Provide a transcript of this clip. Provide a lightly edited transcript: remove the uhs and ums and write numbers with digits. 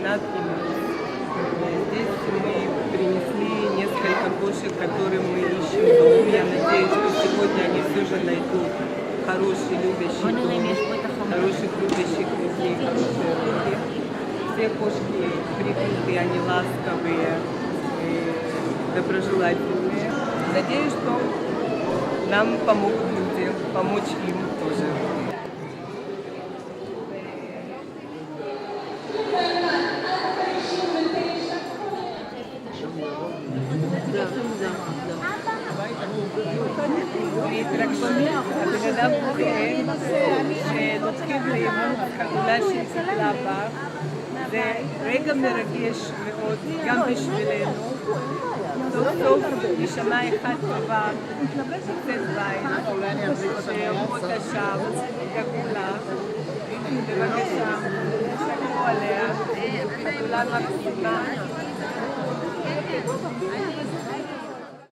комбинат именно. Здесь мы принесли несколько кошек, которые мы ищем дом. Я надеюсь, что сегодня они все же найдут хороший, любящий дом, хороших, любящих людей, хорошие руки. Все кошки прикрытые, они ласковые, доброжелательные. Надеюсь, что нам помогут люди, помочь им тоже. להתרגשות, הבן אדם פוחד שלוקחים לאימון חתולה שטיפלה בה. זה רגע מרגש מאוד, גם בשבילנו. סוף סוף נשמה אחת טובה, יוצאת בית, שאומרות השם, גגולה. בבקשה, תסתכלו עליה, חתולה מקסימה.